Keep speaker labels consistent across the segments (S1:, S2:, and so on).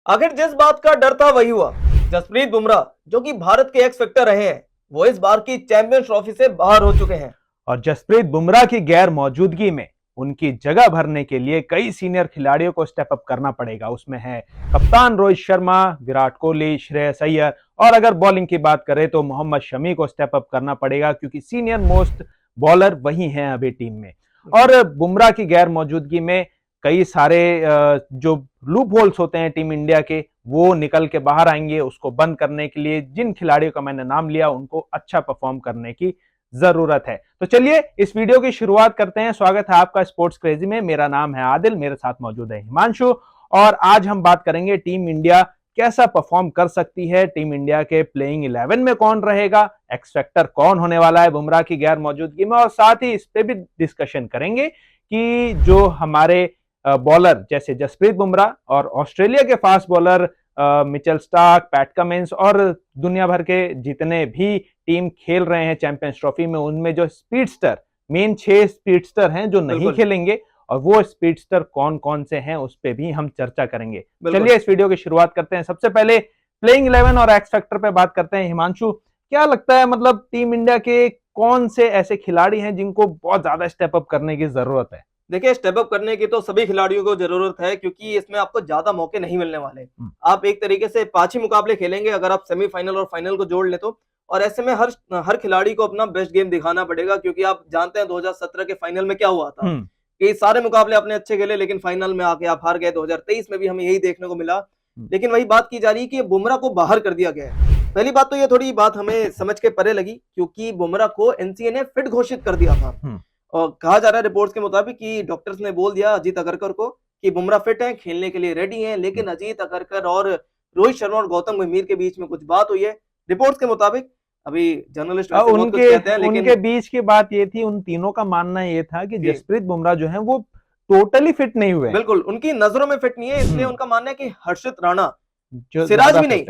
S1: आखिर जिस बात का डर था वही हुआ। जसप्रीत बुमराह जो कि भारत के एक्स फैक्टर रहे हैं, वो इस बार की चैंपियंस ट्रॉफी से बाहर हो चुके हैं।
S2: और जसप्रीत बुमराह की गैर मौजूदगी में उनकी जगह भरने के लिए कई सीनियर खिलाड़ियों को स्टेप अप करना पड़ेगा। उसमें है कप्तान रोहित शर्मा, विराट कोहली, श्रेयस अय्यर, और अगर बॉलिंग की बात करें तो मोहम्मद शमी को स्टेप अप करना पड़ेगा, क्योंकि सीनियर मोस्ट बॉलर वही हैं अभी टीम में। और बुमराह की गैर मौजूदगी में कई सारे जो लूप होल्स होते हैं टीम इंडिया के, वो निकल के बाहर आएंगे। उसको बंद करने के लिए जिन खिलाड़ियों का मैंने नाम लिया, उनको अच्छा परफॉर्म करने की जरूरत है। तो चलिए इस वीडियो की शुरुआत करते हैं। स्वागत है आपका स्पोर्ट्स क्रेजी में। मेरा नाम है आदिल, मेरे साथ मौजूद है हिमांशु, और आज हम बात करेंगे टीम इंडिया कैसा परफॉर्म कर सकती है, टीम इंडिया के प्लेइंग 11 में कौन रहेगा, एक्स फैक्टर कौन होने वाला है बुमराह की गैर मौजूदगी में, और साथ ही इस पे भी डिस्कशन करेंगे कि जो हमारे बॉलर जैसे जसप्रीत बुमराह और ऑस्ट्रेलिया के fast bowler Mitchell Starc, PAT Cummins और दुनिया भर के जितने भी टीम खेल रहे हैं चैंपियंस ट्रॉफी में, उनमें जो स्पीडस्टर, मेन 6 स्पीडस्टर हैं जो नहीं खेलेंगे, और वो स्पीडस्टर कौन कौन से हैं उस पर भी हम चर्चा करेंगे। चलिए इस वीडियो की शुरुआत करते हैं। सबसे पहले प्लेइंग 11 और एक्स फैक्टर पे बात करते हैं। हिमांशु, क्या लगता है, मतलब टीम इंडिया के कौन से ऐसे खिलाड़ी हैं जिनको बहुत ज्यादा स्टेप अप करने की जरूरत है?
S1: देखिए, स्टेप अप करने की तो सभी खिलाड़ियों को जरूरत है, क्योंकि इसमें आपको ज्यादा मौके नहीं मिलने वाले। आप एक तरीके से 5 ही मुकाबले खेलेंगे अगर आप सेमीफाइनल और फाइनल को जोड़ ले तो। और ऐसे में हर खिलाड़ी को अपना बेस्ट गेम दिखाना पड़ेगा, क्योंकि आप जानते हैं 2017 के फाइनल में क्या हुआ था कि सारे मुकाबले आपने अच्छे खेले, लेकिन फाइनल में आके आप हार गए। 2023 में भी हमें यही देखने को मिला। लेकिन वही बात की जा रही है कि बुमराह को बाहर कर दिया गया है। पहली बात तो ये थोड़ी बात हमें समझ के परे लगी, क्योंकि बुमराह को एनसीए ने फिट घोषित कर दिया था। और कहा जा रहा है रिपोर्ट्स के मुताबिक कि डॉक्टर्स ने बोल दिया अजीत अगरकर को कि बुमराह फिट हैं, खेलने के लिए रेडी हैं। लेकिन अजीत अगरकर और रोहित शर्मा और गौतम गंभीर के बीच में कुछ बात हुई है रिपोर्ट्स के मुताबिक। अभी जर्नलिस्ट बहुत कुछ कहते हैं, लेकिन
S2: उनके बीच की बात ये थी, उन तीनों का मानना ये था कि जसप्रीत बुमराह जो है वो टोटली फिट नहीं हुए।
S1: बिल्कुल, उनकी नजरों में फिट नहीं है। इसलिए उनका मानना है कि हर्षित राणा, सिराज भी नहीं,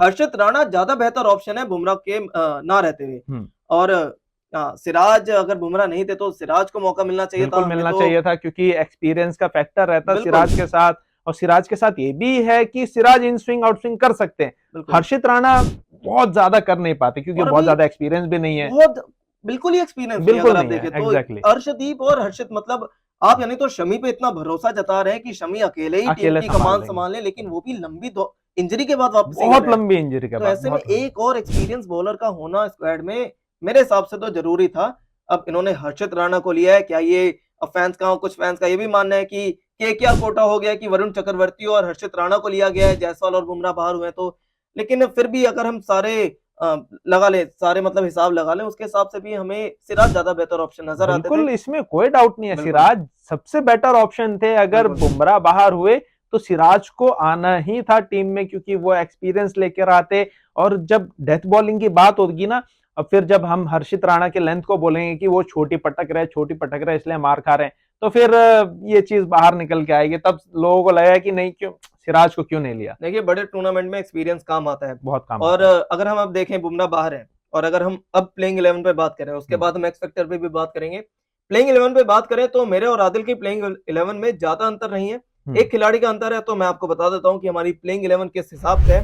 S1: हर्षित राणा ज्यादा बेहतर ऑप्शन है बुमराह के ना रहते हुए। और सिराज, अगर बुमराह नहीं थे तो सिराज को मौका मिलना चाहिए था,
S2: चाहिए था, क्योंकि एक्सपीरियंस का फैक्टर रहता सिराज के साथ। और सिराज के साथ ये भी है कि Siraj in swing out swing कर सकते हैं, हर्षित राणा बहुत ज्यादा कर नहीं पाते, क्योंकि बहुत ज्यादा एक्सपीरियंस भी नहीं है।
S1: बहुत बिल्कुल ही एक्सपीरियंस
S2: बिल्कुल
S1: नहीं, अगर आप देखें तो अर्शदीप और हर्षित, मतलब आप यानी तो शमी पे इतना भरोसा जता रहे हैं कि शमी अकेले ही टीम की कमान संभाल ले, लेकिन वो भी लंबी इंजरी के बाद वापस,
S2: बहुत लंबी इंजरी के बाद।
S1: तो ऐसे में एक और एक्सपीरियंस बॉलर का होना स्क्वाड में मेरे हिसाब से तो जरूरी था। अब इन्होंने हर्षित राणा को लिया है। क्या ये, अब फैंस का, कुछ फैंस का ये भी मानना है कि केकेआर कोटा हो गया कि वरुण चक्रवर्ती और हर्षित राणा को लिया गया है, जायसवाल और बुमराह बाहर हुए तो। लेकिन फिर भी अगर हम सारे लगा ले, सारे मतलब हिसाब लगा ले, उसके हिसाब से भी हमें सिराज ज्यादा बेहतर ऑप्शन नजर आते थे।
S2: बिल्कुल, इसमें कोई डाउट नहीं है, सिराज सबसे बेटर ऑप्शन थे। अगर बुमराह बाहर हुए तो सिराज को आना ही था टीम में, क्योंकि वो एक्सपीरियंस लेकर आते। और जब डेथ बॉलिंग की बात होगी ना, अब फिर जब हम हर्षित राणा के लेंथ को बोलेंगे कि वो छोटी पटक रहे इसलिए मार खा रहे हैं, तो फिर ये चीज बाहर निकल के आएगी। तब लोगों को लगेगा कि नहीं, क्यों सिराज को क्यों नहीं लिया।
S1: देखिए, बड़े टूर्नामेंट में एक्सपीरियंस काम आता है,
S2: बहुत काम
S1: और
S2: आता है।
S1: अगर हम अब देखें बुमराह बाहर है, और अगर हम अब प्लेइंग 11 पे बात करें, उसके बाद हम एक्स फैक्टर पे भी बात करेंगे। प्लेइंग 11 पे बात करें तो मेरे और आदिल की प्लेइंग 11 में ज्यादा अंतर नहीं है, एक खिलाड़ी का अंतर है। तो मैं आपको बता देता हूं कि हमारी प्लेइंग 11 किस हिसाब से है।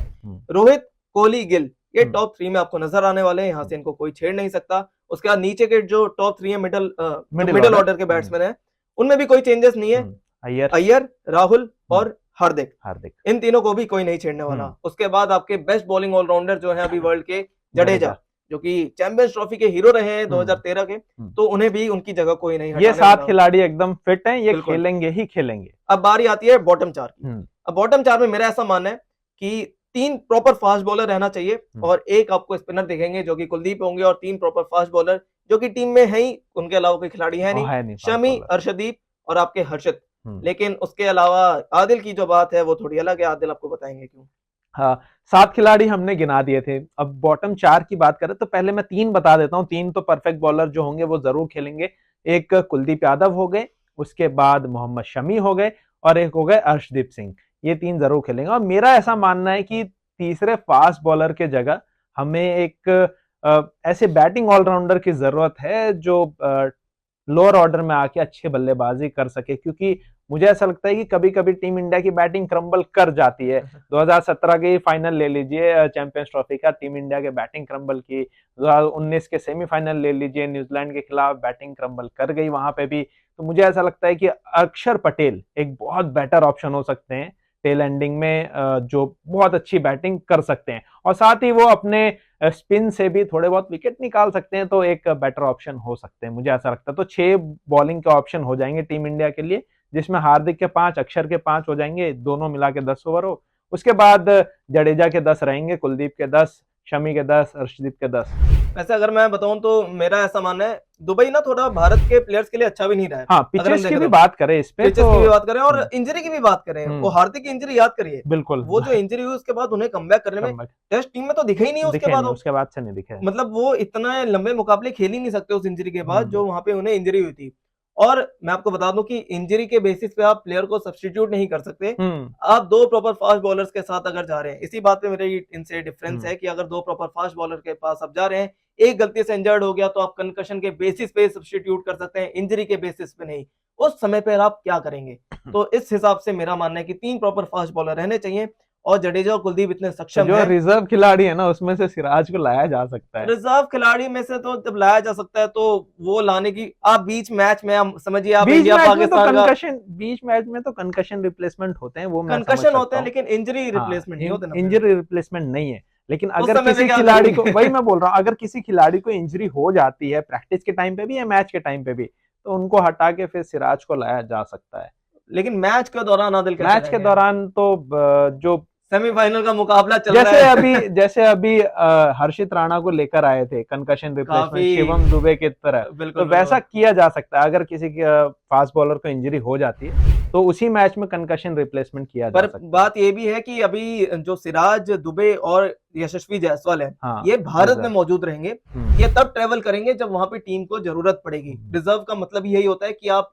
S1: रोहित, कोहली, गिल, ये टॉप 3 में आपको नजर आने वाले हैं। यहाँ से इनको कोई छेड़ नहीं सकता। उसके बाद नीचे के जो टॉप 3 है, मिडिल ऑर्डर के बैट्समैन है, उनमें भी कोई चेंजेस नहीं है। अय्यर, राहुल और हार्दिक, इन तीनों को भी कोई नहीं छेड़ने वाला। उसके बाद आपके बेस्ट बॉलिंग ऑलराउंडर जो है अभी वर्ल्ड के, जडेजा, जो कि चैंपियंस ट्रॉफी के हीरो रहे हैं 2013 के, तो उन्हें भी उनकी जगह कोई नहीं हटाने।
S2: ये 7 खिलाड़ी एकदम फिट हैं, ये खेलेंगे ही खेलेंगे।
S1: अब बारी आती है बॉटम 4 की। अब बॉटम 4 में मेरा ऐसा मानना है कि 3 प्रॉपर फास्ट बॉलर रहना चाहिए, और एक आपको स्पिनर दिखेंगे जो कि कुलदीप होंगे, और 3 प्रॉपर फास्ट बॉलर जो कि टीम में है ही, उनके अलावा कोई खिलाड़ी है नहीं। शमी, अर्शदीप और आपके हर्षित। लेकिन उसके अलावा आदिल की जो बात है वो थोड़ी अलग है। आदिल आपको बताएंगे क्यों।
S2: हाँ, 7 खिलाड़ी हमने गिना दिए थे। अब बॉटम 4 की बात करें तो पहले मैं 3 बता देता हूँ। 3 तो परफेक्ट बॉलर जो होंगे वो जरूर खेलेंगे। एक कुलदीप यादव हो गए, उसके बाद मोहम्मद शमी हो गए, और एक हो गए अर्शदीप सिंह। ये 3 जरूर खेलेंगे। और मेरा ऐसा मानना है कि तीसरे फास्ट बॉलर के जगह हमें एक ऐसे बैटिंग ऑलराउंडर की जरूरत है जो लोअर ऑर्डर में आके अच्छी बल्लेबाजी कर सके, क्योंकि मुझे ऐसा लगता है कि कभी कभी टीम इंडिया की बैटिंग क्रम्बल कर जाती है। 2017 के फाइनल ले लीजिए चैंपियंस ट्रॉफी का, टीम इंडिया के बैटिंग क्रम्बल की। 2019 के सेमीफाइनल ले लीजिए, न्यूजीलैंड के खिलाफ बैटिंग क्रम्बल कर गई वहां पे भी। तो मुझे ऐसा लगता है कि अक्षर पटेल एक बहुत बेटर ऑप्शन हो सकते हैं टेल एंडिंग में, जो बहुत अच्छी बैटिंग कर सकते हैं और साथ ही वो अपने स्पिन से भी थोड़े बहुत विकेट निकाल सकते हैं, तो एक बेटर ऑप्शन हो सकते हैं मुझे ऐसा लगता है। तो 6 बॉलिंग के ऑप्शन हो जाएंगे टीम इंडिया के लिए, जिसमें हार्दिक के 5, अक्षर के 5 हो जाएंगे, दोनों मिला के 10 ओवर हो। उसके बाद जडेजा के 10 रहेंगे, कुलदीप के 10, शमी के 10, अर्शदीप के 10।
S1: वैसे अगर मैं बताऊं तो मेरा ऐसा मानना है, दुबई ना थोड़ा भारत के प्लेयर्स के लिए अच्छा भी नहीं रहा है।
S2: हाँ,
S1: अगर हम
S2: पिचेस की
S1: देखें
S2: भी
S1: तो
S2: बात करें इस पे,
S1: पिचेस
S2: तो
S1: की भी बात करें और इंजरी की भी बात करें, वो
S2: हम्म,
S1: हार्दिक की इंजरी याद करिए,
S2: बिल्कुल
S1: वो जो इंजरी हुई उसके बाद उन्हें कमबैक करने में
S2: कमबैक
S1: टेस्ट टीम में तो दिखे ही नहीं उसके
S2: दिखे
S1: बाद
S2: नहीं,
S1: वो।
S2: उसके बाद से नहीं दिखे।
S1: मतलब वो इतना लंबे मुकाबले खेल ही नहीं सकते उस इंजरी के बाद, जो वहां पे उन्हें इंजरी हुई थी। और मैं आपको बता दूं कि इंजरी के बेसिस पे आप प्लेयर को सब्स्टिट्यूट नहीं कर सकते। आप 2 प्रॉपर फास्ट बॉलर्स के साथ अगर जा रहे हैं, इसी बात पे मेरे इनसे डिफरेंस है कि अगर 2 प्रॉपर फास्ट बॉलर के पास आप जा रहे हैं, एक गलती से इंजर्ड हो गया तो आप कंकशन के बेसिस पे सब्स्टिट्यूट कर सकते हैं, इंजरी के बेसिस पे नहीं। उस समय पर आप क्या करेंगे? तो इस हिसाब से मेरा मानना है कि 3 प्रॉपर फास्ट बॉलर रहने चाहिए और जडेजा और कुलदीप इतने
S2: तो
S1: सक्षम
S2: जो
S1: हैं।
S2: रिजर्व खिलाड़ी है ना, उसमें से सिराज को लाया जा सकता है।
S1: रिजर्व खिलाड़ी में से तो जब लाया जा सकता है तो वो लाने की आप बीच मैच में आप समझिए, आप
S2: बीच
S1: इंडिया
S2: मैच में तो
S1: पाकिस्तान का
S2: कंकशन बीच मैच में तो कंकशन रिप्लेसमेंट होते हैं, वो मैं समझ
S1: कंकशन होते
S2: सकता
S1: हैं,
S2: हूँ।
S1: लेकिन इंजरी
S2: हाँ,
S1: रिप्लेसमेंट नहीं होते ना फिर।
S2: इंजरी रिप्लेसमेंट नहीं है, लेकिन
S1: उस
S2: अगर
S1: समय पे
S2: किसी
S1: क्या
S2: खिलाड़ी को,
S1: करेंगे?
S2: वही मैं बोल रहा हूँ, अगर किसी खिलाड़ी को इंजरी हो जाती है प्रैक्टिस के टाइम पे भी या मैच के टाइम पे भी, तो उनको हटा के फिर सिराज को लाया जा सकता है।
S1: लेकिन मैच के दौरान आदिल क्या
S2: मैच के
S1: करेंगे?
S2: दौरान तो जो
S1: सेमीफाइनल का मुकाबला चल रहा है।
S2: जैसे अभी हर्षित राणा को लेकर आए थे कंकशन रिप्लेसमेंट
S1: काफी
S2: शिवम दुबे की तरह, तो
S1: बिल्कुल
S2: वैसा
S1: बिल्कुल।
S2: किया जा सकता है। अगर किसी फास्ट बॉलर को इंजरी हो जाती है तो उसी मैच में कंकशन रिप्लेसमेंट किया जा
S1: पर
S2: सकता है।
S1: बात ये भी है कि अभी जो सिराज दुबे और यशस्वी जायसवाल है,
S2: हाँ,
S1: ये भारत में
S2: रिजर्व।
S1: मौजूद रहेंगे। ये तब ट्रेवल करेंगे जब वहां पे टीम को जरूरत पड़ेगी। रिजर्व का मतलब यही होता है कि आप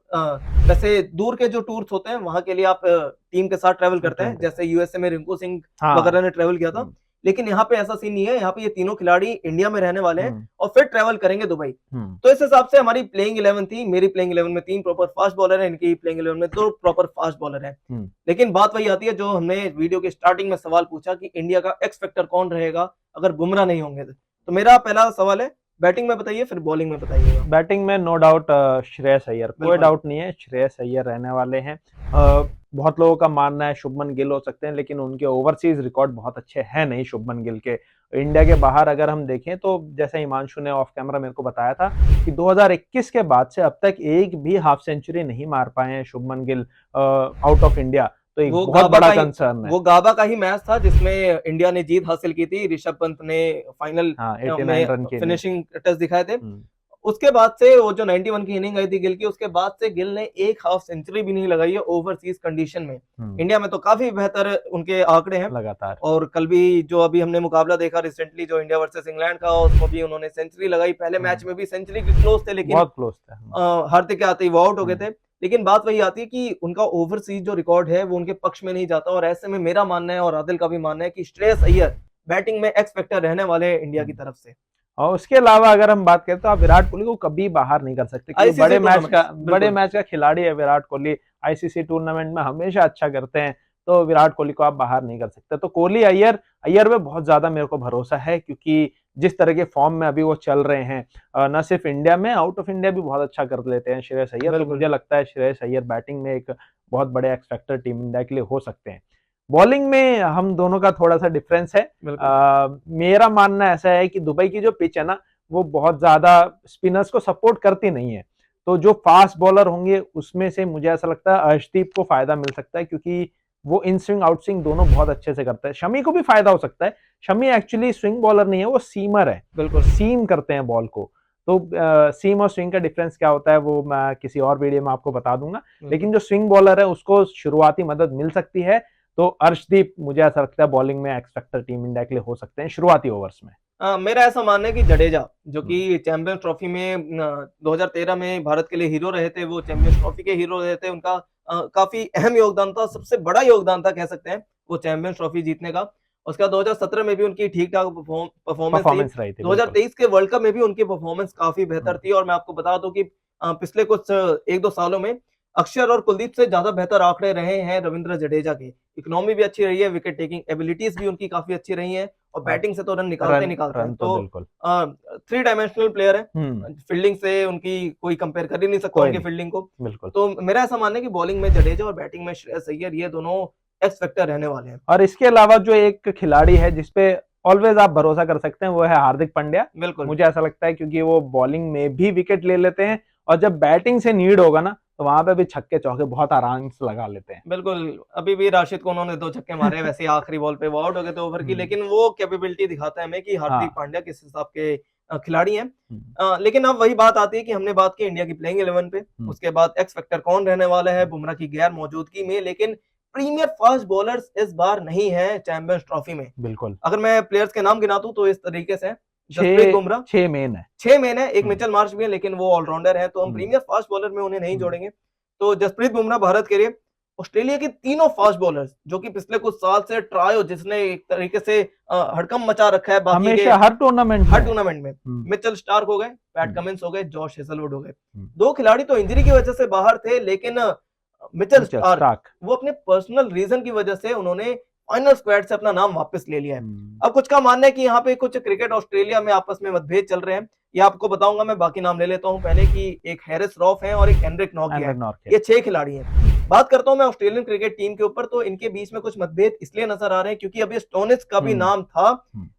S1: वैसे दूर के जो टूर्स होते हैं वहां के लिए आप टीम के साथ ट्रेवल करते हैं, जैसे यूएसए में रिंकू सिंह
S2: हाँ।
S1: वगैरह ने ट्रेवल किया था। लेकिन यहाँ पे ऐसा सीन नहीं है, यहाँ पे ये तीनों खिलाड़ी इंडिया में रहने वाले हैं और फिर ट्रेवल करेंगे दुबई। तो इस हिसाब से हमारी प्लेइंग 11 थी, मेरी प्लेइंग 11 में 3 प्रॉपर फास्ट बॉलर है, इनकी प्लेइंग 11 में 2 प्रॉपर फास्ट बॉलर है। लेकिन बात वही आती है जो हमने वीडियो के स्टार्टिंग में सवाल पूछा कि इंडिया का एक्स फैक्टर कौन रहेगा अगर बुमराह नहीं होंगे। तो मेरा पहला सवाल है, बैटिंग में बताइए, फिर बॉलिंग में बताइएगा।
S2: बैटिंग में नो डाउट श्रेयस अय्यर, कोई डाउट नहीं है, श्रेयस अय्यर रहने वाले हैं। बहुत लोगों का मानना है शुभमन गिल हो सकते हैं, लेकिन उनके ओवरसीज रिकॉर्ड बहुत अच्छे हैं नहीं शुभमन गिल के। इंडिया के बाहर अगर हम देखें तो जैसे हिमांशु ने ऑफ कैमरा मेरे को बताया था कि 2021 के बाद से अब तक एक भी हाफ सेंचुरी नहीं मार पाए हैं Shubman Gill out of India, तो एक बहुत बड़ा कंसर्न है।
S1: वो गाबा का ही मैच था जिसमें इंडिया ने जीत हासिल की थी, ऋषभ पंत ने फाइनल
S2: 89 रन के
S1: फिनिशिंग टच दिखाए थे। उसके बाद से वो जो 91 की इनिंग आई थी गिल की, उसके बाद से गिल ने एक हाफ सेंचुरी भी नहीं लगाई है ओवरसीज कंडीशन में। इंडिया में तो काफी बेहतर उनके आंकड़े हैं
S2: लगातार।
S1: और कल भी जो अभी हमने मुकाबला देखा रिसेंटली जो इंडिया वर्सेस इंग्लैंड का, उसमें भी उन्होंने सेंचुरी लगाई। पहले मैच में भी सेंचुरी के क्लोज थे, लेकिन
S2: बहुत क्लोज थे,
S1: हारते के आते ही वो आउट हो गए थे। लेकिन बात वही आती है कि उनका ओवरसीज जो रिकॉर्ड है वो उनके पक्ष में नहीं जाता, और ऐसे में मेरा मानना है और आदिल का भी मानना है कि श्रेयस अय्यर बैटिंग में एक्स फैक्टर रहने वाले हैं इंडिया की तरफ से।
S2: और उसके अलावा अगर हम बात करें तो आप विराट कोहली को कभी बाहर नहीं कर सकते, क्योंकि बड़े मैच का खिलाड़ी है विराट कोहली, आईसीसी टूर्नामेंट में हमेशा अच्छा करते हैं, तो विराट कोहली को आप बाहर नहीं कर सकते। तो कोहली अय्यर में बहुत ज्यादा मेरे को भरोसा है, क्योंकि जिस तरह के फॉर्म में अभी वो चल रहे हैं, न सिर्फ इंडिया में, आउट ऑफ इंडिया भी बहुत अच्छा कर लेते हैं श्रेयस अय्यर। तो मुझे लगता है श्रेयस अय्यर बैटिंग में एक बहुत बड़े एक्स फैक्टर टीम इंडिया के लिए हो सकते हैं। बॉलिंग में हम दोनों का थोड़ा सा डिफरेंस है। मेरा मानना ऐसा है कि दुबई की जो पिच है ना, वो बहुत ज्यादा स्पिनर्स को सपोर्ट करती नहीं है, तो जो फास्ट बॉलर होंगे उसमें से मुझे ऐसा लगता है अर्शदीप को फायदा मिल सकता है, क्योंकि वो इन स्विंग आउट स्विंग दोनों बहुत अच्छे से करता है। शमी को भी फायदा हो सकता है, शमी एक्चुअली स्विंग बॉलर नहीं है, वो सीमर है, बिल्कुल सीम करते हैं बॉल को। तो सीम और स्विंग का डिफरेंस क्या होता है वो मैं किसी और वीडियो में आपको बता दूंगा, लेकिन जो स्विंग बॉलर है उसको शुरुआती मदद मिल सकती है। तो अर्शदीप मुझे ऐसा लगता है बॉलिंग में एक्स फैक्टर टीम इंडिया के लिए हो सकते हैं शुरुआती ओवर्स में।
S1: मेरा ऐसा मानना है कि जडेजा जो कि चैंपियंस ट्रॉफी में 2013 में भारत के लिए हीरो रहे थे, वो चैंपियंस ट्रॉफी के हीरो रहे थे, उनका काफी अहम योगदान था, सबसे बड़ा योगदान था कह सकते हैं वो चैंपियंस ट्रॉफी जीतने का। उसका 2017 में भी उनकी ठीक ठाक परफॉर्मेंस रही थी। 2023 के वर्ल्ड कप में भी उनकी परफॉर्मेंस काफी बेहतर थी, और मैं आपको बता दूं कि पिछले कुछ 1-2 सालों में अक्षर और कुलदीप से ज्यादा बेहतर आंकड़े रहे हैं रविंद्र जडेजा के। इकोनॉमी भी अच्छी रही है, विकेट टेकिंग एबिलिटीज भी उनकी काफी अच्छी रही है, और बैटिंग से तो रन निकालते हैं।
S2: तो बिल्कुल
S1: 3 डायमेंशनल प्लेयर है,
S2: हम्म,
S1: फील्डिंग से उनकी कोई कंपेयर कर ही नहीं सकता
S2: कोई
S1: उनकी
S2: नहीं,
S1: फील्डिंग को।
S2: बिल्कुल।
S1: तो मेरा ऐसा मानना है कि बॉलिंग में जडेजा और बैटिंग में श्रेयस अय्यर, ये दोनों एक्स फैक्टर रहने वाले हैं।
S2: और इसके अलावा जो एक खिलाड़ी है जिसपे ऑलवेज आप भरोसा कर सकते हैं वो है हार्दिक पांड्या।
S1: बिल्कुल
S2: मुझे ऐसा लगता है क्योंकि वो बॉलिंग में भी विकेट ले लेते हैं, और जब बैटिंग से नीड होगा ना तो वहां पे भी छक्के चौके बहुत आराम से लगा लेते हैं।
S1: बिल्कुल, अभी भी राशिद को उन्होंने 2 छक्के मारे, वैसे आखिरी बॉल पे वो आउट हो गए थे ओवर की, लेकिन वो कैपेबिलिटी दिखाता है हमें कि हार्दिक
S2: हाँ।
S1: पांड्या किस हिसाब के खिलाड़ी हैं। लेकिन अब वही बात आती है कि हमने बात की इंडिया की प्लेइंग 11 पे, उसके बाद एक्स फैक्टर कौन रहने वाला है बुमराह की गैर मौजूदगी में, लेकिन प्रीमियर फास्ट बॉलर्स इस बार नहीं है चैंपियंस ट्रॉफी में।
S2: बिल्कुल,
S1: अगर मैं प्लेयर्स के नाम गिना दूं तो इस तरीके से जसप्रीत बुमराह,
S2: 6 मेन है।
S1: 6 मेन है, एक मिचेल मार्श भी है, लेकिन वो ऑलराउंडर है, तो हम प्रीमियर फास्ट बॉलर में उन्हें नहीं जोड़ेंगे। तो जसप्रीत बुमराह भारत के लिए, ऑस्ट्रेलिया के तीनों फास्ट बॉलर्स जो कि पिछले कुछ साल से ट्रायो, जिसने एक तरीके से हड़कंप मचा रखा है बाकी के
S2: हमेशा हर टूर्नामेंट
S1: में, मिचेल स्टार्क हो गए, पैट कमिंस हो गए, जॉश हेजलवुड हो गए। 2
S2: दो
S1: खिलाड़ी तो इंजरी की वजह से बाहर थे, लेकिन मिचेल स्टार्क वो अपने पर्सनल रीजन की वजह से उन्होंने फाइनल स्क्वाड से अपना नाम वापस ले लिया है। अब कुछ का मानना है कि यहाँ पे कुछ क्रिकेट ऑस्ट्रेलिया में आपस में मतभेद चल रहे हैं, ये आपको बताऊंगा मैं, बाकी नाम ले लेता हूं पहले कि एक हैरिस रॉफ है और एक हेनरिक नॉकिया है, ये 6 खिलाड़ी हैं। बात करता हूं मैं ऑस्ट्रेलियन क्रिकेट टीम के ऊपर, तो इनके बीच में कुछ मतभेद इसलिए नजर आ रहे हैं क्योंकि अभी स्टोनिस का भी नाम था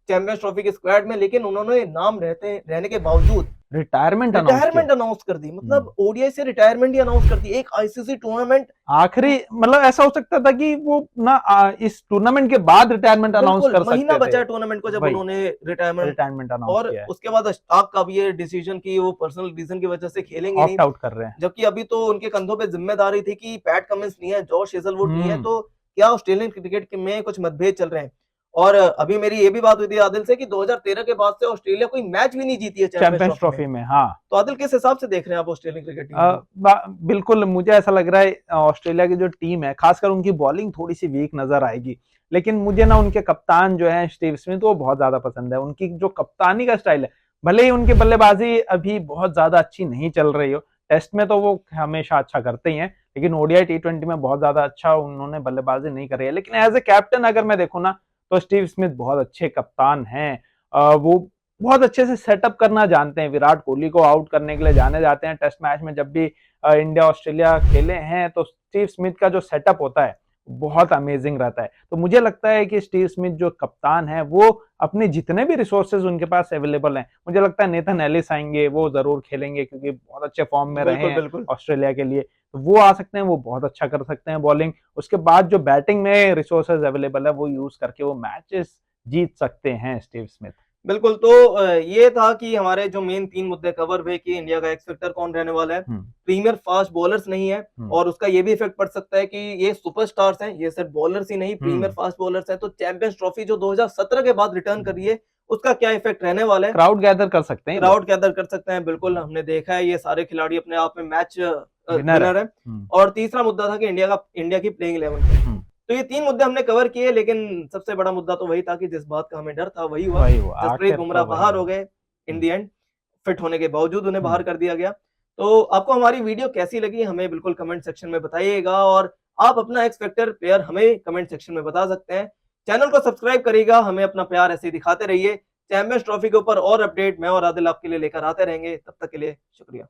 S1: चैंपियंस ट्रॉफी के स्क्वाड में, लेकिन उन्होंने नाम रहने के बावजूद
S2: रिटायरमेंट
S1: अनाउंस कर दी, मतलब ओडीआई से रिटायरमेंट ही अनाउंस कर दी। एक आईसीसी टूर्नामेंट
S2: आखिरी, मतलब ऐसा हो सकता था कि वो ना इस टूर्नामेंट के बाद रिटायरमेंट अनाउंस कर सकते थे,
S1: महीना बचा है टूर्नामेंट को जब उन्होंने रिटायरमेंट अनाउंस
S2: और
S1: किया, उसके बाद स्टार्क का भी ये डिसीजन की वो पर्सनल रीजन की वजह से खेलेंगे नहीं,
S2: आउट कर रहे हैं,
S1: जबकि अभी तो उनके कंधों पे जिम्मेदारी थी कि पैट कमिंस नहीं है, जॉश हेजलवुड नहीं है, तो क्या ऑस्ट्रेलियन क्रिकेट में कुछ मतभेद चल रहे हैं। और अभी मेरी ये भी बात हुई थी आदिल से कि 2013 के बाद से ऑस्ट्रेलिया कोई मैच भी नहीं जीती है चैंपियंस ट्रॉफी में।
S2: हाँ,
S1: तो आदिल किस हिसाब से देख रहे हैं आप ऑस्ट्रेलियन क्रिकेट टीम?
S2: बिल्कुल, मुझे ऐसा लग रहा है ऑस्ट्रेलिया की जो टीम है, खासकर उनकी बॉलिंग थोड़ी सी वीक नजर आएगी, लेकिन मुझे ना उनके कप्तान जो है स्टीव स्मिथ, वो बहुत ज्यादा पसंद है। उनकी जो कप्तानी का स्टाइल है, भले ही उनकी बल्लेबाजी अभी बहुत ज्यादा अच्छी नहीं चल रही हो, टेस्ट में तो वो हमेशा अच्छा करते ही हैं, लेकिन ओडीआई T20 में बहुत ज्यादा अच्छा उन्होंने बल्लेबाजी नहीं करी है। लेकिन एज ए कैप्टन अगर मैं देखूं ना तो स्टीव स्मिथ बहुत अच्छे कप्तान हैं। वो बहुत अच्छे से सेटअप करना जानते हैं, विराट कोहली को आउट करने के लिए जाने जाते हैं। टेस्ट मैच में जब भी इंडिया ऑस्ट्रेलिया खेले हैं तो स्टीव स्मिथ का जो सेटअप होता है बहुत अमेजिंग रहता है। तो मुझे लगता है कि स्टीव स्मिथ जो कप्तान है वो अपने जितने भी रिसोर्सेज उनके पास अवेलेबल हैं, मुझे लगता है नेथन एलिस आएंगे, वो जरूर खेलेंगे क्योंकि बहुत अच्छे फॉर्म में रहे हैं ऑस्ट्रेलिया के लिए, तो वो आ सकते हैं, वो बहुत अच्छा कर सकते हैं बॉलिंग। उसके बाद जो बैटिंग में रिसोर्सेज अवेलेबल है वो यूज करके वो मैचेस जीत सकते हैं स्टीव स्मिथ।
S1: बिल्कुल, तो ये था कि हमारे जो मेन 3 मुद्दे कवर हुए कि इंडिया का एक्स फैक्टर कौन रहने वाला है, प्रीमियर फास्ट बॉलर्स नहीं है, और उसका ये भी इफेक्ट पड़ सकता है कि ये सुपरस्टार्स हैं, ये सिर्फ बॉलर्स ही नहीं प्रीमियर फास्ट बॉलर्स हैं, तो चैंपियंस ट्रॉफी जो 2017 के बाद रिटर्न कर रही है उसका क्या इफेक्ट रहने वाला है।
S2: क्राउड गैदर कर सकते हैं,
S1: बिल्कुल, हमने देखा है ये सारे खिलाड़ी अपने आप में मैच विनर है। और तीसरा मुद्दा था कि इंडिया की प्लेइंग 11। तो ये 3 मुद्दे हमने कवर किए, लेकिन सबसे बड़ा मुद्दा तो वही था कि जिस बात का हमें डर था वही हुआ। जसप्रीत बुमराह बाहर हो गए इन दी एंड, फिट होने के बावजूद उन्हें बाहर कर दिया गया। तो आपको हमारी वीडियो कैसी लगी हमें बिल्कुल कमेंट सेक्शन में बताइएगा, और आप अपना एक्स फैक्टर प्लेयर हमें कमेंट सेक्शन में बता सकते हैं। चैनल को सब्सक्राइब करिएगा, हमें अपना प्यार ऐसे ही दिखाते रहिए। चैंपियंस ट्रॉफी के ऊपर और अपडेट मैं और आदिल आपके लिए लेकर आते रहेंगे, तब तक के लिए शुक्रिया।